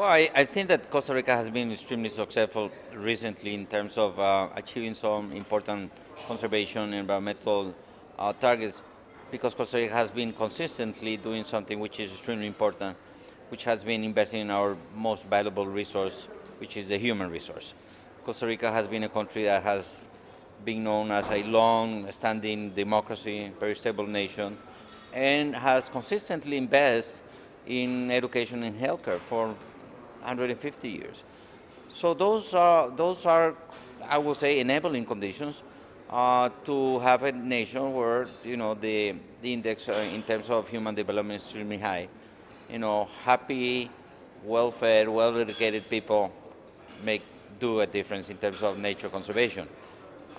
Well, I think that Costa Rica has been extremely successful recently in terms of achieving some important conservation and environmental targets because Costa Rica has been consistently doing something which is extremely important, which has been investing in our most valuable resource, which is the human resource. Costa Rica has been a country that has been known as a long-standing democracy, very stable nation, and has consistently invested in education and healthcare for 150 years. So those are, I would say, enabling conditions to have a nation where the index in terms of human development is extremely high. Happy, well-fed, well-educated people make do a difference in terms of nature conservation,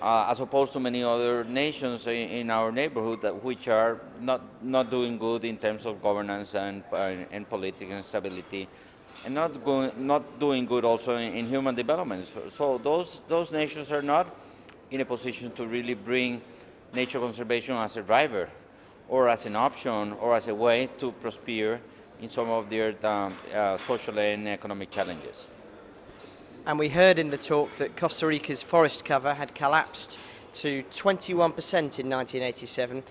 as opposed to many other nations in our neighborhood which are not doing good in terms of governance and political stability, and not doing good also in human development. So those nations are not in a position to really bring nature conservation as a driver, or as an option, or as a way to prosper in some of their social and economic challenges. And we heard in the talk that Costa Rica's forest cover had collapsed to 21% in 1987,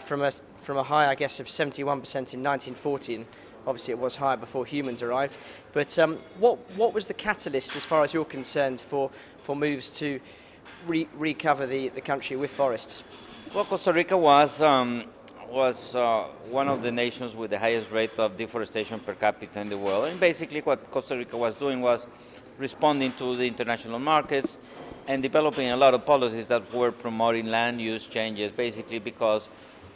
from a high, I guess, of 71% in 1940. And obviously, it was higher before humans arrived. But what was the catalyst, as far as you're concerned, for moves to recover the country with forests? Well, Costa Rica was one of the nations with the highest rate of deforestation per capita in the world. And basically, what Costa Rica was doing was responding to the international markets and developing a lot of policies that were promoting land use changes, basically because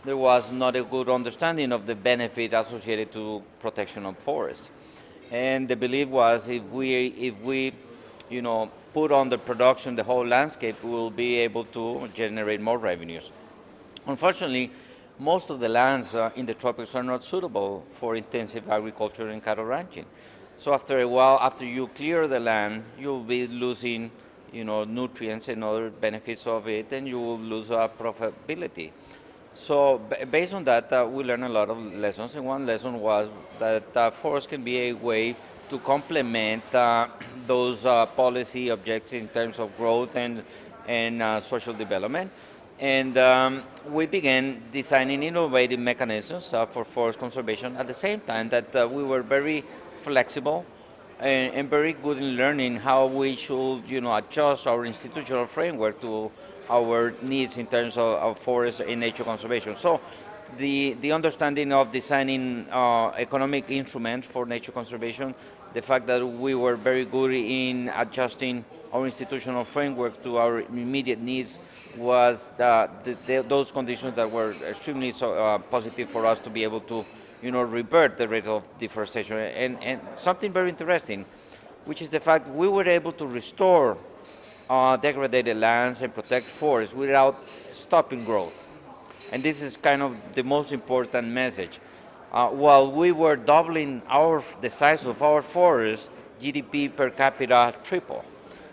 there was not a good understanding of the benefit associated to protection of forests. And the belief was if we put under production the whole landscape, we will be able to generate more revenues. Unfortunately, most of the lands in the tropics are not suitable for intensive agriculture and cattle ranching. So after a while, after you clear the land, you'll be losing, nutrients and other benefits of it, and you will lose profitability. So based on that, we learned a lot of lessons, and one lesson was that forest can be a way to complement those policy objectives in terms of growth and social development. And we began designing innovative mechanisms for forest conservation at the same time that we were very flexible and very good in learning how we should, adjust our institutional framework to our needs in terms of forest and nature conservation. So the understanding of designing economic instruments for nature conservation, the fact that we were very good in adjusting our institutional framework to our immediate needs was those conditions that were extremely positive for us to be able to revert the rate of deforestation. And something very interesting, which is the fact we were able to restore degraded lands and protect forests without stopping growth. And this is kind of the most important message. While we were doubling the size of our forests, GDP per capita tripled.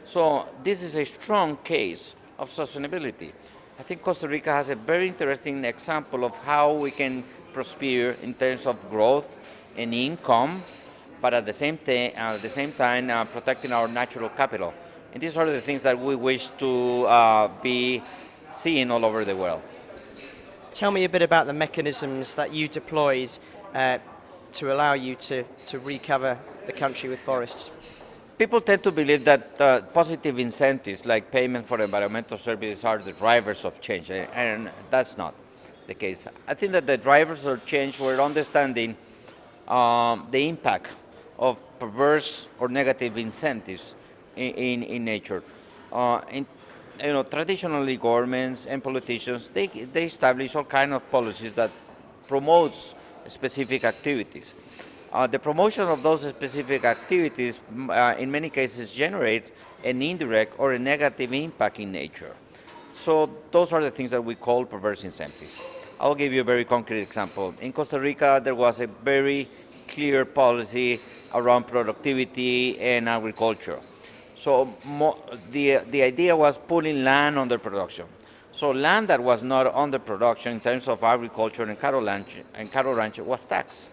So this is a strong case of sustainability. I think Costa Rica has a very interesting example of how we can prosper in terms of growth and income, but at the same time protecting our natural capital. And these are the things that we wish to be seeing all over the world. Tell me a bit about the mechanisms that you deployed to allow you to recover the country with forests. People tend to believe that positive incentives like payment for environmental services are the drivers of change, and that's not the case. I think that the drivers of change were understanding the impact of perverse or negative incentives in nature. Traditionally, governments and politicians they establish all kinds of policies that promotes specific activities. The promotion of those specific activities, in many cases, generates an indirect or a negative impact in nature. So those are the things that we call perverse incentives. I'll give you a very concrete example. In Costa Rica, there was a very clear policy around productivity and agriculture. So the idea was putting land under production. So land that was not under production in terms of agriculture and cattle ranch was taxed.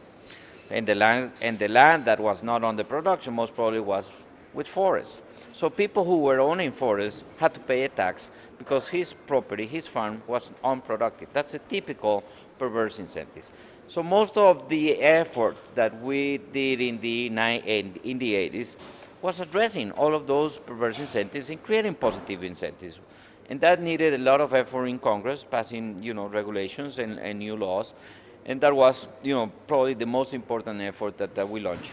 and the land that was not on the production most probably was with forests. So people who were owning forests had to pay a tax because his property, his farm, was unproductive. That's a typical perverse incentives. So most of the effort that we did in in the 80s was addressing all of those perverse incentives and creating positive incentives. And that needed a lot of effort in Congress, passing regulations and new laws. And that was probably the most important effort that we launched.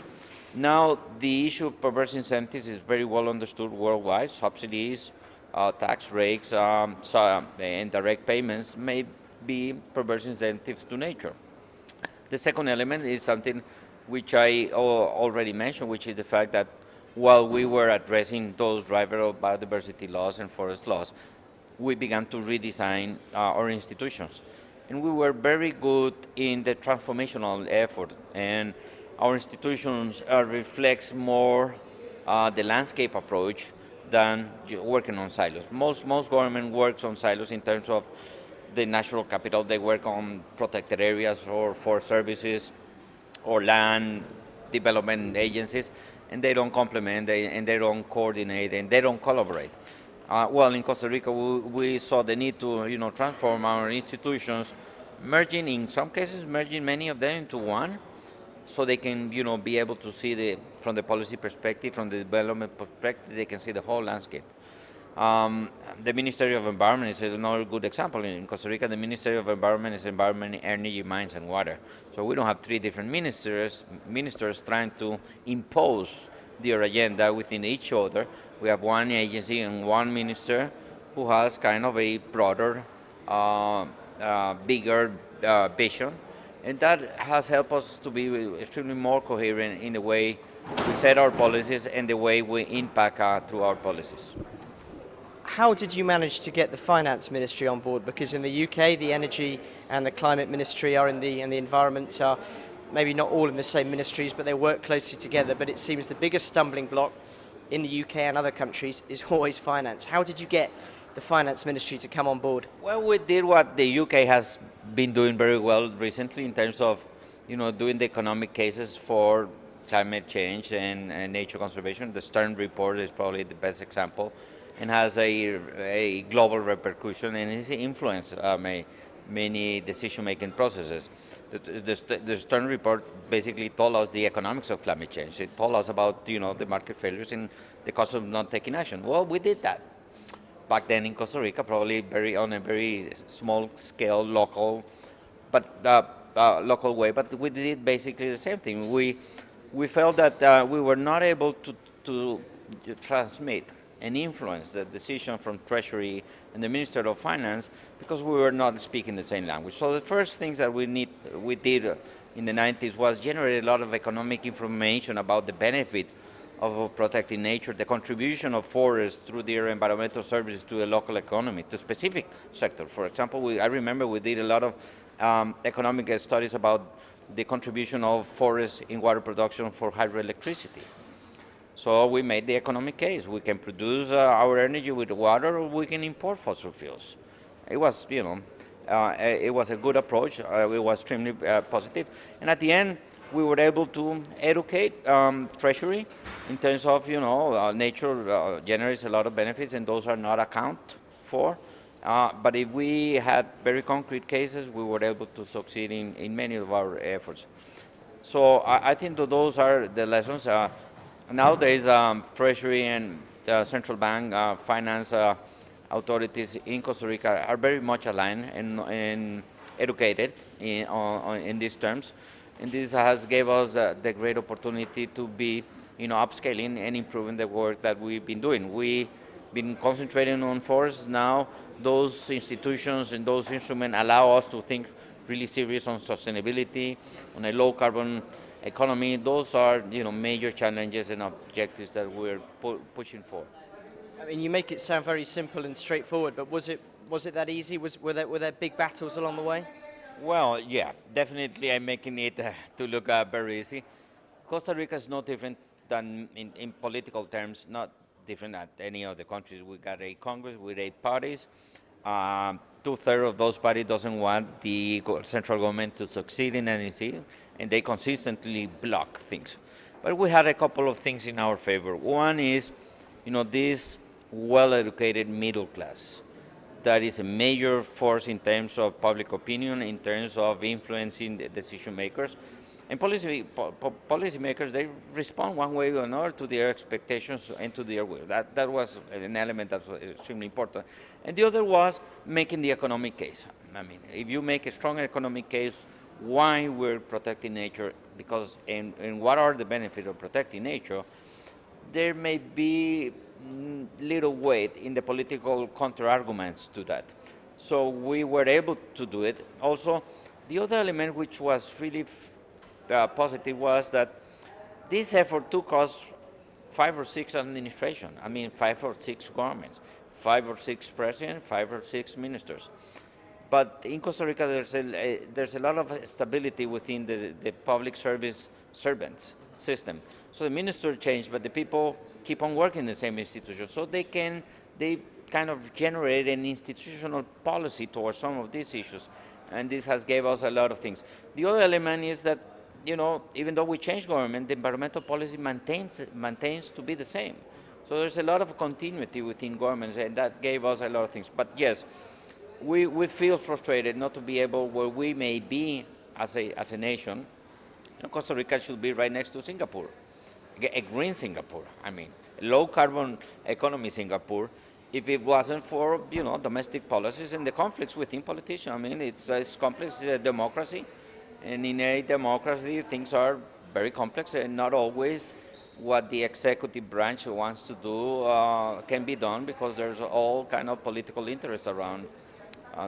Now the issue of perverse incentives is very well understood worldwide. Subsidies, tax breaks, and direct payments may be perverse incentives to nature. The second element is something which I already mentioned, which is the fact that while we were addressing those driver of biodiversity laws and forest laws, we began to redesign our institutions. And we were very good in the transformational effort. And our institutions reflects more the landscape approach than working on silos. Most government works on silos in terms of the natural capital. They work on protected areas or for services or land development agencies, and they don't complement, and they don't coordinate, and they don't collaborate. Well, in Costa Rica, we saw the need to, transform our institutions, merging, in some cases, merging many of them into one, so they can, be able to see from the policy perspective, from the development perspective, they can see the whole landscape. Um, the Ministry of Environment is another good example. In Costa Rica, the Ministry of Environment is Environment, Energy, Mines, and Water. So we don't have three different ministers trying to impose their agenda within each other. We have one agency and one minister who has kind of a broader, bigger vision, and that has helped us to be extremely more coherent in the way we set our policies and the way we impact through our policies. How did you manage to get the finance ministry on board? Because in the UK, the energy and the climate ministry are and the environment are maybe not all in the same ministries, but they work closely together. But it seems the biggest stumbling block in the UK and other countries is always finance. How did you get the finance ministry to come on board? Well, we did what the UK has been doing very well recently in terms of, doing the economic cases for climate change and nature conservation. The Stern report is probably the best example, and has a global repercussion and has influenced many decision-making processes. The Stern report basically told us the economics of climate change. It told us about the market failures and the cost of not taking action. Well, we did that back then in Costa Rica, probably on a very small scale, local, but local way. But we did basically the same thing. We felt that we were not able to transmit and influence the decision from Treasury and the Minister of Finance because we were not speaking the same language. So the first things that we did in the 90s was generate a lot of economic information about the benefit of protecting nature, the contribution of forests through their environmental services to the local economy, to specific sector. For example, I remember we did a lot of economic studies about the contribution of forests in water production for hydroelectricity. So we made the economic case. We can produce our energy with water, or we can import fossil fuels. It was, it was a good approach. It was extremely positive. And at the end, we were able to educate Treasury in terms of, nature generates a lot of benefits, and those are not accounted for. But if we had very concrete cases, we were able to succeed in many of our efforts. So I think that those are the lessons. Nowadays, Treasury and central bank finance authorities in Costa Rica are very much aligned and educated in these terms. And this has gave us the great opportunity to be, upscaling and improving the work that we've been doing. We've been concentrating on forests. Now, those institutions and those instruments allow us to think really serious on sustainability, on a low carbon economy. Those are major challenges and objectives that we're pushing for. I mean, you make it sound very simple and straightforward, but was it that easy? Were there big battles along the way? Well, yeah, definitely I'm making it to look very easy. Costa Rica is no different than in political terms, not different than any other countries. We got a Congress with 8 parties. Two-thirds of those parties doesn't want the central government to succeed in anything, and they consistently block things. But we had a couple of things in our favor. One is, this well-educated middle class that is a major force in terms of public opinion, in terms of influencing the decision makers. And policymakers, they respond one way or another to their expectations and to their will. That was an element that was extremely important. And the other was making the economic case. I mean, if you make a strong economic case, why we're protecting nature, because, and what are the benefits of protecting nature, there may be little weight in the political counter-arguments to that. So we were able to do it. Also, the other element which was really positive was that this effort took us 5 or 6 administrations. I mean, 5 or 6 governments, 5 or 6 presidents, 5 or 6 ministers. But in Costa Rica, there's a lot of stability within the public service servants system. So the minister changed, but the people keep on working in the same institution. So they kind of generate an institutional policy towards some of these issues. And this has gave us a lot of things. The other element is that, even though we change government, the environmental policy maintains to be the same. So there's a lot of continuity within governments, and that gave us a lot of things. But yes, we feel frustrated not to be able, where we may be as a nation. Costa Rica should be right next to Singapore, a green Singapore. I mean, a low carbon economy Singapore. If it wasn't for domestic policies and the conflicts within politicians, I mean, it's complex. It's a democracy, and in a democracy, things are very complex, and not always what the executive branch wants to do can be done, because there's all kind of political interests around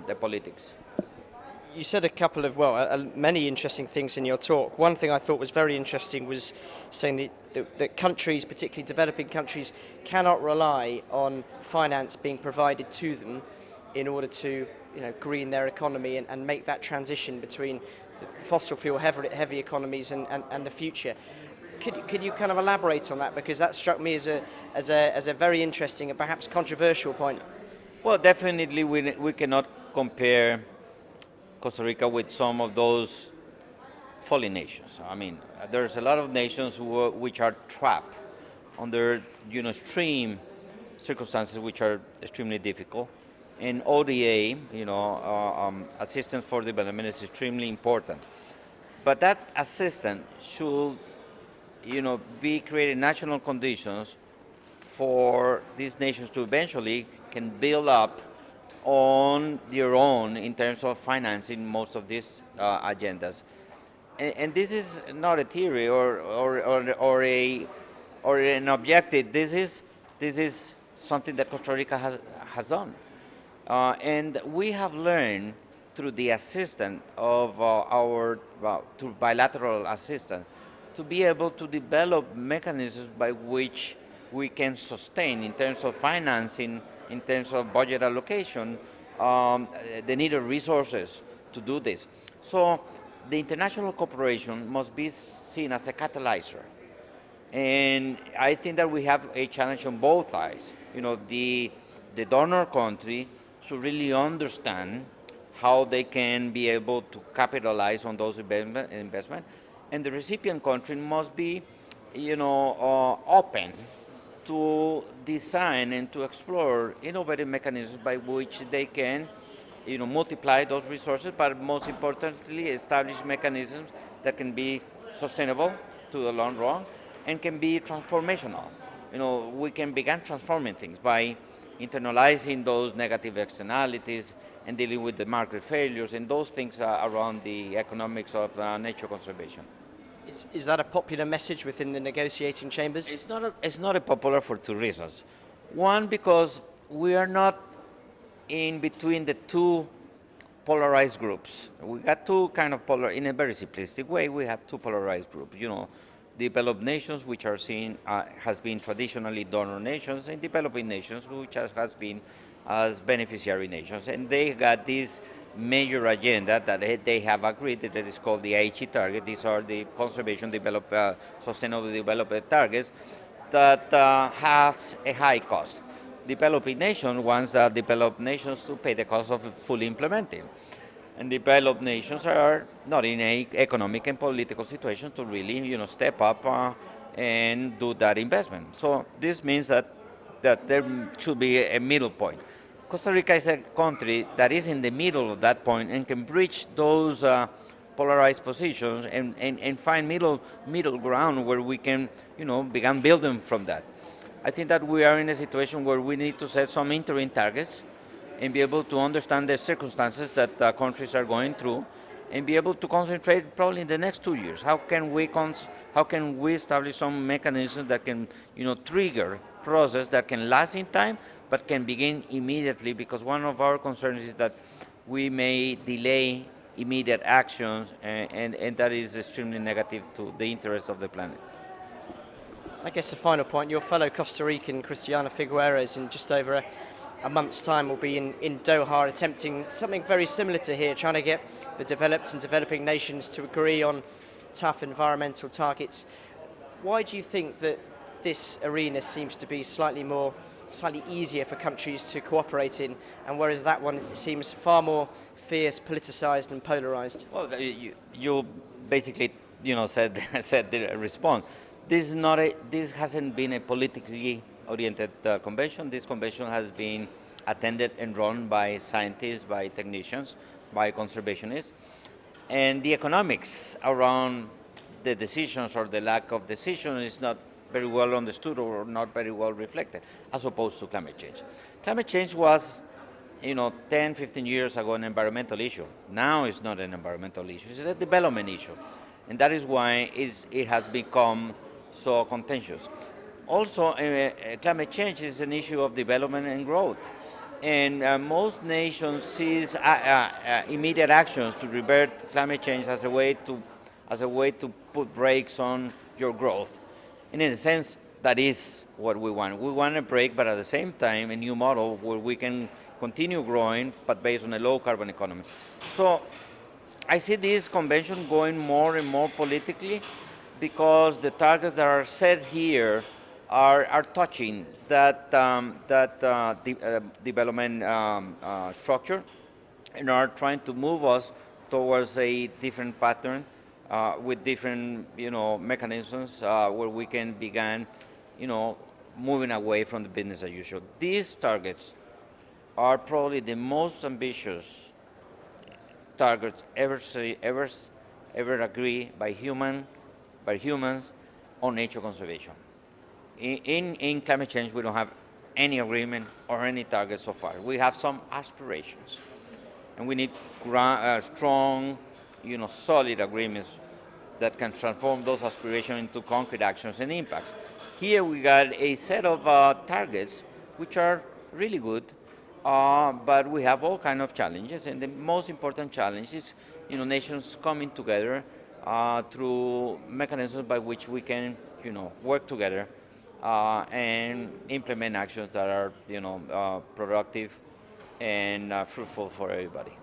the politics. You said a couple of, many interesting things in your talk. One thing I thought was very interesting was saying that countries, particularly developing countries, cannot rely on finance being provided to them in order to green their economy and make that transition between the fossil fuel heavy economies and the future. Could you kind of elaborate on that? Because that struck me as a very interesting and perhaps controversial point. Well, definitely we cannot compare Costa Rica with some of those fallen nations. I mean, there's a lot of nations which are trapped under extreme circumstances which are extremely difficult. And ODA, assistance for development, is extremely important. But that assistance should, be creating national conditions for these nations to eventually can build up on their own in terms of financing most of these agendas. And this is not a theory or an objective. This is something that Costa Rica has done. And we have learned through the assistance of through bilateral assistance, to be able to develop mechanisms by which we can sustain, in terms of financing, in terms of budget allocation, the needed resources to do this. So the international cooperation must be seen as a catalyzer. And I think that we have a challenge on both sides. The donor country should really understand how they can be able to capitalize on those investment, and the recipient country must be, open to design and to explore innovative mechanisms by which they can, multiply those resources, but most importantly, establish mechanisms that can be sustainable to the long run and can be transformational. We can begin transforming things by internalizing those negative externalities and dealing with the market failures and those things around the economics of nature conservation. Is that a popular message within the negotiating chambers? It's not a popular for 2 reasons. One, because we are not in between the 2 polarized groups. We got 2 kind of in a very simplistic way, we have 2 polarized groups. Developed nations, which are seen, has been traditionally donor nations, and developing nations, which has been as beneficiary nations. And they got this major agenda that they have agreed that is called the Aichi target. These are the conservation, sustainable development targets that has a high cost. Developing nations wants developed nations to pay the cost of fully implementing. And developed nations are not in a economic and political situation to really, step up and do that investment. So this means that there should be a middle point. Costa Rica is a country that is in the middle of that point and can bridge those polarized positions and find middle ground where we can, begin building from that. I think that we are in a situation where we need to set some interim targets and be able to understand the circumstances that countries are going through, and be able to concentrate probably in the next 2 years. How can we establish some mechanisms that can trigger process that can last in time but can begin immediately? Because one of our concerns is that we may delay immediate actions, and that is extremely negative to the interest of the planet. I guess the final point, your fellow Costa Rican, Cristiana Figueres, in just over a month's time will be in Doha attempting something very similar to here, trying to get the developed and developing nations to agree on tough environmental targets. Why do you think that this arena seems to be slightly easier for countries to cooperate in, and whereas that one seems far more fierce, politicized and polarized? Well, you basically said said the response. This hasn't been a politically oriented convention. This convention has been attended and run by scientists, by technicians, by conservationists, and the economics around the decisions or the lack of decision is not very well understood or not very well reflected, as opposed to climate change. Climate change was 10, 15 years ago an environmental issue. Now it's not an environmental issue, it's a development issue. And that is why it has become so contentious. Also, climate change is an issue of development and growth. And most nations see immediate actions to revert climate change as a way to put brakes on your growth. And in a sense, that is what we want. We want a break, but at the same time, a new model where we can continue growing, but based on a low carbon economy. So I see this convention going more and more politically, because the targets that are set here are touching that development structure, and are trying to move us towards a different pattern with different mechanisms where we can begin moving away from the business as usual. These targets are probably the most ambitious targets ever agreed by humans on nature conservation. In climate change, we don't have any agreement or any target so far. We have some aspirations, and we need strong, solid agreements that can transform those aspirations into concrete actions and impacts. Here we got a set of targets which are really good, but we have all kinds of challenges, and the most important challenge is nations coming together through mechanisms by which we can work together and implement actions that are productive and fruitful for everybody.